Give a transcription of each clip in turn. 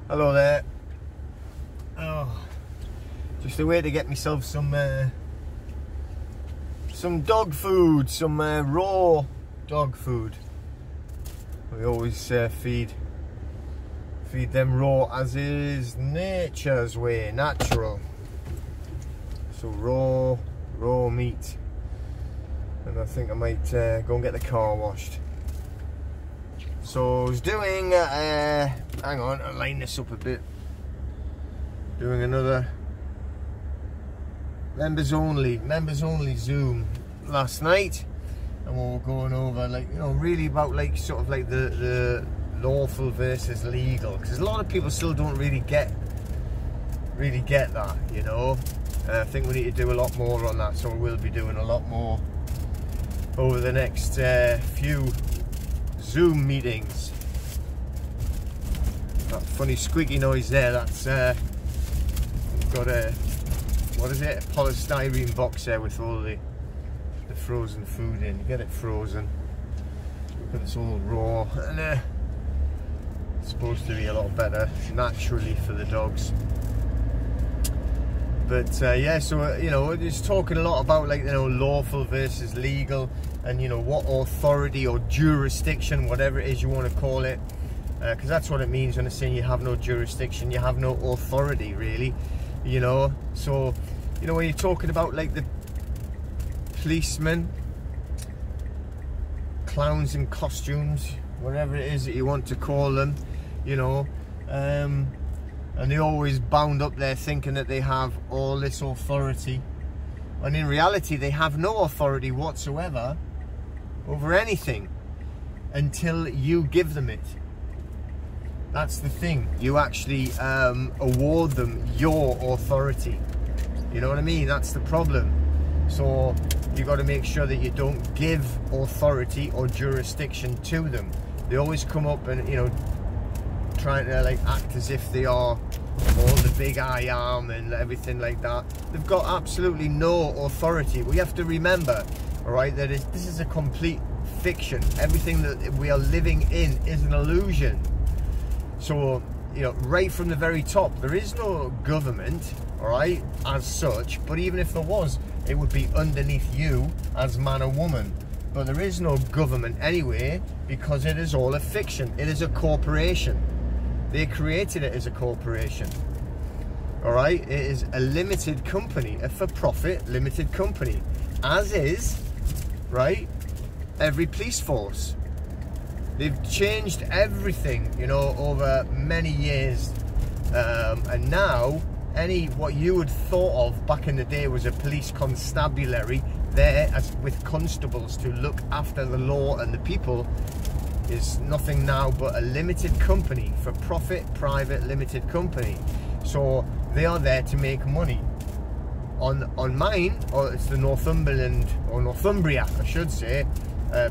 Hello there. Oh, just a way to get myself some dog food, some raw dog food. We always feed them raw, as is nature's way, natural. So raw meat. And I think I might go and get the car washed. So I was doing, hang on, I'll line this up a bit. Doing another members only Zoom last night, and we were going over, like, you know, really about like sort of like the lawful versus legal, because a lot of people still don't really get that, you know. And I think we need to do a lot more on that, so we'll be doing a lot more over the next few Zoom meetings. That funny squeaky noise there, that's got a, what is it, a polystyrene box there with all the frozen food in. You get it frozen, but it's all raw, and it's supposed to be a lot better naturally for the dogs. But yeah, so you know, it's talking a lot about, like, you know, lawful versus legal, and you know, what authority or jurisdiction, whatever it is you want to call it, because that's what it means when it's saying you have no jurisdiction, you have no authority, really, you know. So, you know, when you're talking about like the policemen, clowns in costumes, whatever it is that you want to call them, you know, and they're always bound up there thinking that they have all this authority, and in reality they have no authority whatsoever over anything until you give them it. That's the thing. You actually award them your authority. You know what I mean? That's the problem. So you got to make sure that you don't give authority or jurisdiction to them. They always come up and, you know, trying to like act as if they are all the big I am and everything like that. They've got absolutely no authority. We have to remember, all right, that this is a complete fiction. Everything that we are living in is an illusion. So, you know, right from the very top, there is no government, all right, as such. But even if there was, it would be underneath you as man or woman. But there is no government anyway, because it is all a fiction. It is a corporation. They created it as a corporation. All right, it is a limited company, a for-profit limited company, as is, right, every police force. They've changed everything, you know, over many years, and now what you would thought of back in the day was a police constabulary there as with constables to look after the law and the people is nothing now but a limited company, for profit, private limited company. So they are there to make money. On mine, or it's the Northumberland, or Northumbria I should say,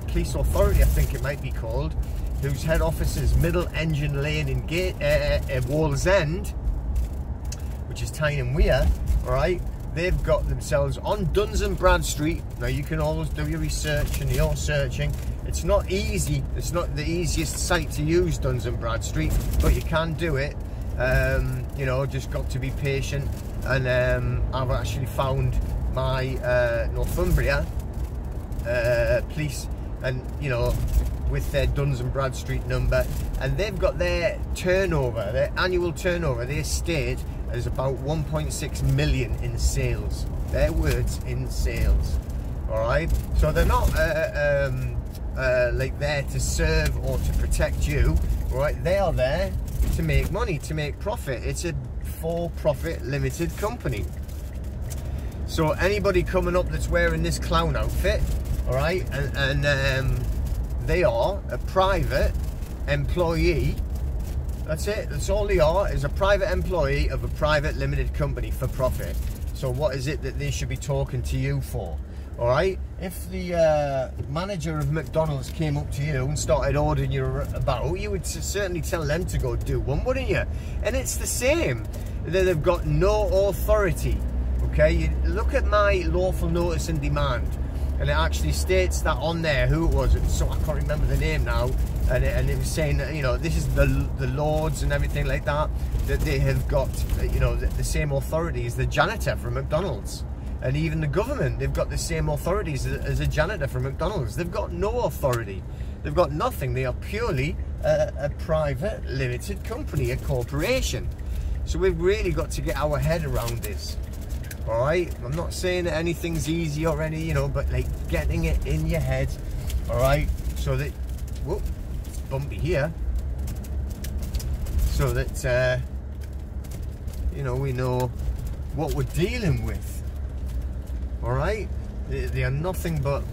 Police Authority I think it might be called, whose head office is Middle Engine Lane in Wallsend, which is Tyne Weir, alright. They've got themselves on Duns and Bradstreet. Now you can always do your research and your searching. It's not easy, it's not the easiest site to use, Duns and Bradstreet, but you can do it. You know, just got to be patient, and I've actually found my Northumbria police, and you know, with their Duns and Bradstreet number, and they've got their turnover, their annual turnover, they state as about 1.6 million in sales. Their words, in sales. All right, so they're not like there to serve or to protect you, right? They are there to make money, to make profit. It's a for-profit limited company. So anybody coming up that's wearing this clown outfit, all right, and they are a private employee. That's it. That's all they are, is a private employee of a private limited company for profit. So what is it that they should be talking to you for? All right, if the manager of McDonald's came up to you and started ordering you about, you would certainly tell them to go do one, wouldn't you? And it's the same. They've got no authority. Okay, you look at my lawful notice and demand, and it actually states that on there who it was. So I can't remember the name now. and it was saying that, you know, this is the lords and everything like that, that they have got, you know, the same authority as the janitor from McDonald's. And even the government, they've got the same authorities as a janitor from McDonald's. They've got no authority. They've got nothing. They are purely a private, limited company, a corporation. So we've really got to get our head around this. All right? I'm not saying that anything's easy or any, you know, but like getting it in your head, all right? So that, whoop, it's bumpy here. So that, you know, we know what we're dealing with. All right, they are nothing but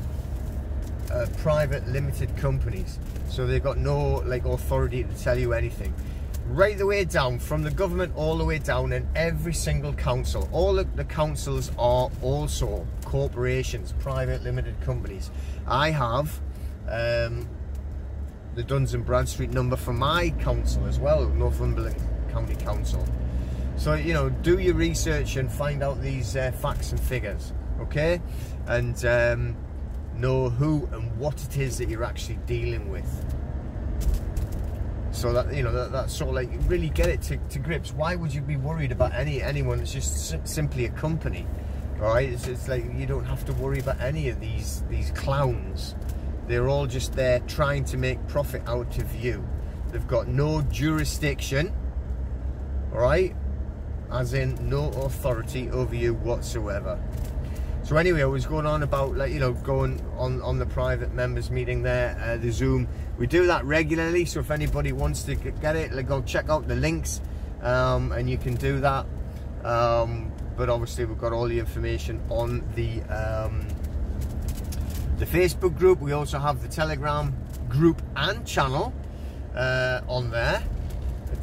private limited companies, so they've got no like authority to tell you anything, right the way down from the government all the way down, and every single council. All of the councils are also corporations, private limited companies. I have the Duns and Bradstreet number for my council as well, Northumberland County Council. So, you know, do your research and find out these facts and figures. Okay, and know who and what it is that you're actually dealing with, so that, you know, that's sort of like really get it to grips. Why would you be worried about anyone that's just simply a company? All right, it's like you don't have to worry about any of these clowns. They're all just there trying to make profit out of you. They've got no jurisdiction, all right, as in no authority over you whatsoever. So anyway, I was going on about, like, you know, going on the private members meeting there, the Zoom. We do that regularly, so if anybody wants to get it, like, go check out the links, and you can do that. But obviously we've got all the information on the Facebook group. We also have the Telegram group and channel on there.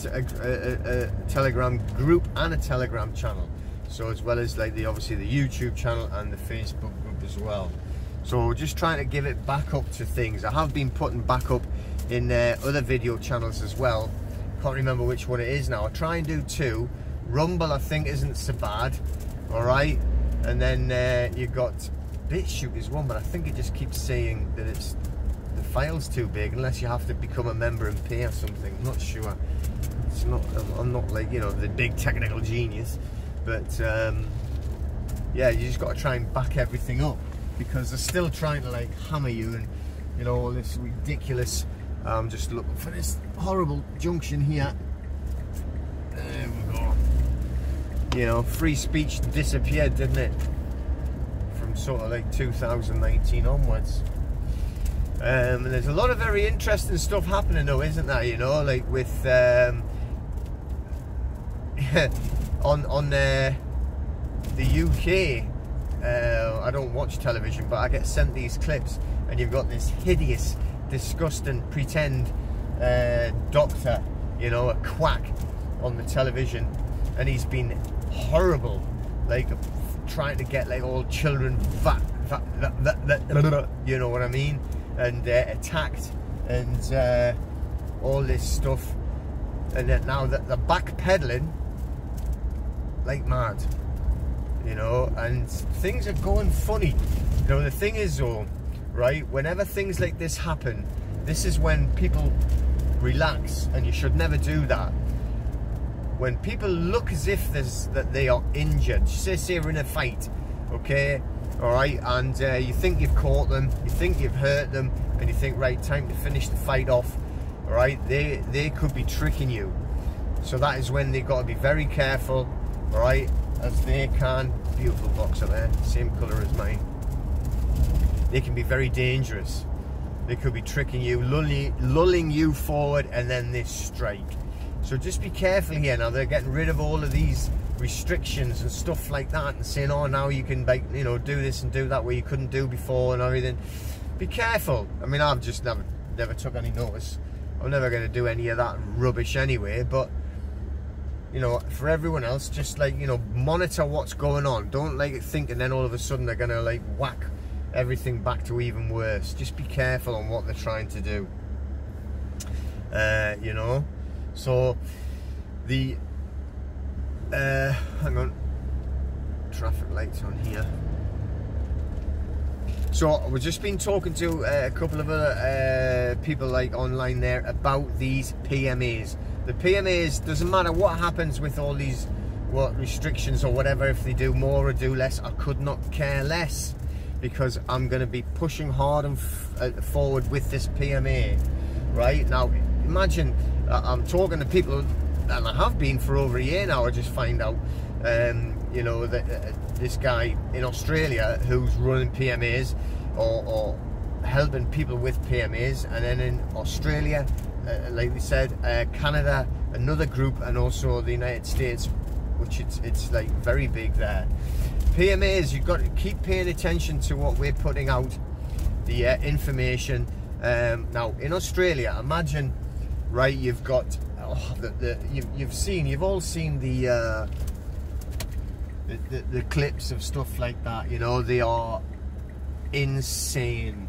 A Telegram group and a Telegram channel. So as well as like obviously the YouTube channel and the Facebook group as well. So just trying to give it back up to things. I have been putting back up in other video channels as well. Can't remember which one it is now. I'll try and do 2. Rumble, I think, isn't so bad. All right, and then you got BitChute is one, but I think it just keeps saying that it's the file's too big, unless you have to become a member and pay or something. I'm not sure. It's not. I'm not like, you know, the big technical genius. But yeah, you just got to try and back everything up, because they're still trying to like hammer you, and you know, all this ridiculous. I'm just looking for this horrible junction here. There we go. You know, free speech disappeared, didn't it? From sort of like 2019 onwards. And there's a lot of very interesting stuff happening though, isn't there? You know, like with on the UK, I don't watch television, but I get sent these clips, and you've got this hideous, disgusting pretend doctor, you know, a quack on the television, and he's been horrible, like trying to get like all children you know what I mean, and attacked, and all this stuff, and then now that they're backpedaling like mad, you know, and things are going funny. You know, the thing is though, right, whenever things like this happen, this is when people relax, and you should never do that. When people look as if that they are injured, say you're in a fight, okay, all right, and you think you've caught them, you think you've hurt them, and you think, right, time to finish the fight off, all right, they could be tricking you. So that is when they've got to be very careful, all right, as they can. Beautiful boxer there, same colour as mine. They can be very dangerous. They could be tricking you, lulling you forward, and then they strike. So just be careful here. Now they're getting rid of all of these restrictions and stuff like that, and saying, oh, now you can, like, you know, do this and do that where you couldn't do before and everything. Be careful. I mean, I've just never took any notice. I'm never going to do any of that rubbish anyway, but you know, for everyone else, just like, you know, monitor what's going on. Don't like think and then all of a sudden they're gonna like whack everything back to even worse. Just be careful on what they're trying to do. You know, so the hang on, traffic lights on here. So we've just been talking to a couple of other people like online there about these PMAs. The PMAs, doesn't matter what happens with all these restrictions or whatever, if they do more or do less, I could not care less, because I'm going to be pushing hard and forward with this PMA. Right now, imagine I'm talking to people, and I have been for over a year now. I just find out, you know, that this guy in Australia who's running PMAs or helping people with PMAs, and then in Australia, like we said, Canada, another group, and also the United States, which it's like very big there. PMAs, you've got to keep paying attention to what we're putting out, the information. Now in Australia, imagine, right, you've got you've all seen the clips of stuff like that. You know, they are insane,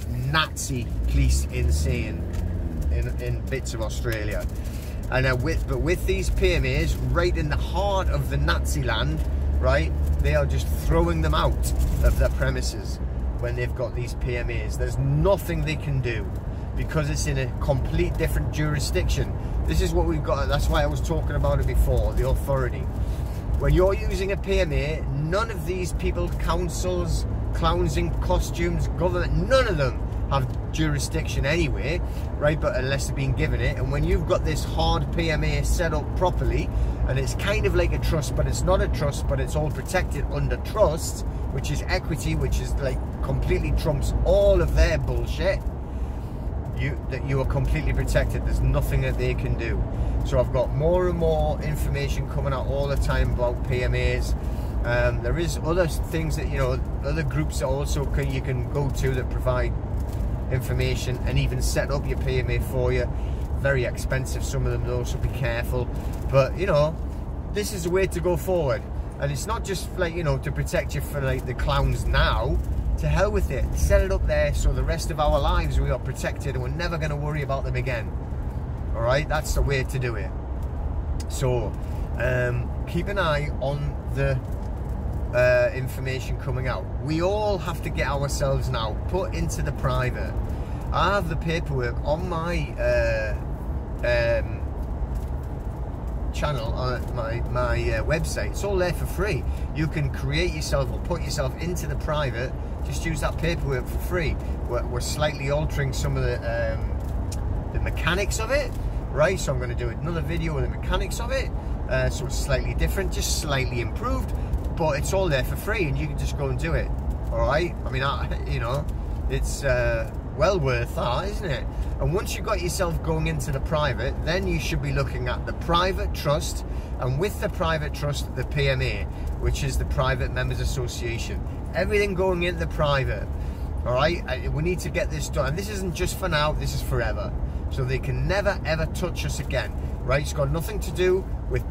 Nazi police insane in bits of Australia. And with these PMAs right in the heart of the Nazi land, right, they are just throwing them out of their premises when they've got these PMAs. There's nothing they can do, because it's in a complete different jurisdiction. This is what we've got. That's why I was talking about it before, the authority. When you're using a PMA, none of these people, councils, clowns in costumes, government, none of them have jurisdiction anyway, right? But unless they're being given it. And when you've got this hard PMA set up properly, and it's kind of like a trust, but it's not a trust, but it's all protected under trust, which is equity, which is like completely trumps all of their bullshit, you are completely protected. There's nothing that they can do. So I've got more and more information coming out all the time about PMAs. There is other things that, you know, other groups that also you can go to that provide information and even set up your PMA for you. Very expensive, some of them though, so be careful. But you know, this is the way to go forward, and it's not just like, you know, to protect you for like the clowns now. To hell with it. Set it up there so the rest of our lives we are protected and we're never going to worry about them again. All right, that's the way to do it. So keep an eye on the information coming out. We all have to get ourselves now put into the private. I have the paperwork on my channel on my website. It's all there for free. You can create yourself or put yourself into the private. Just use that paperwork for free. We're slightly altering some of the mechanics of it, right? So I'm going to do another video with the mechanics of it, so it's slightly different, just slightly improved, but it's all there for free, and you can just go and do it. All right, I mean, you know, it's well worth that, isn't it? And once you've got yourself going into the private, then you should be looking at the private trust, and with the private trust, the PMA, which is the Private Members Association. Everything going into the private. All right, we need to get this done, and this isn't just for now, this is forever. So they can never ever touch us again, right? It's got nothing to do with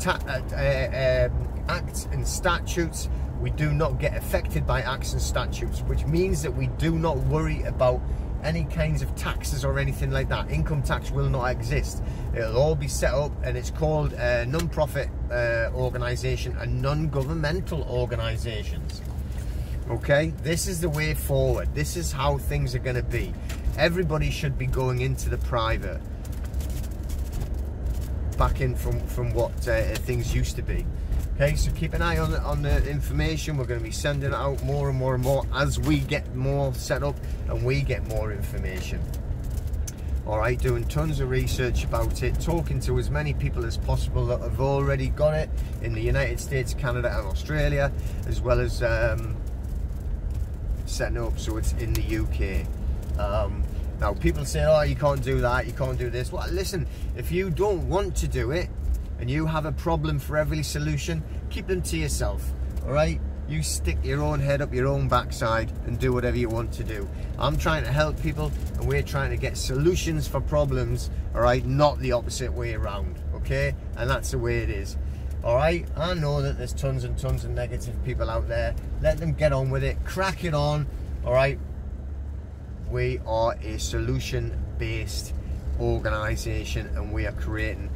acts and statutes. We do not get affected by acts and statutes, which means that we do not worry about any kinds of taxes or anything like that. Income tax will not exist. It'll all be set up, and it's called a non-profit organisation and non-governmental organisations. Okay, this is the way forward. This is how things are going to be. Everybody should be going into the private, back in from what things used to be. Okay, so keep an eye on the information. We're going to be sending it out more and more and more as we get more set up and we get more information. All right, doing tons of research about it, talking to as many people as possible that have already got it in the United States, Canada and Australia, as well as setting it up so it's in the UK. Now people say, oh, you can't do that, you can't do this. Well, listen, if you don't want to do it and you have a problem for every solution, keep them to yourself. All right, you stick your own head up your own backside and do whatever you want to do. I'm trying to help people, and we're trying to get solutions for problems, all right, not the opposite way around. Okay, and that's the way it is. All right, I know that there's tons and tons of negative people out there. Let them get on with it, crack it on. All right, we are a solution-based organization, and we are creating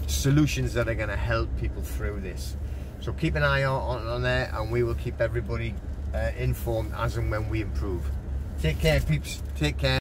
solutions that are going to help people through this. So keep an eye on there, and we will keep everybody informed as and when we improve. Take care, peeps. Take care.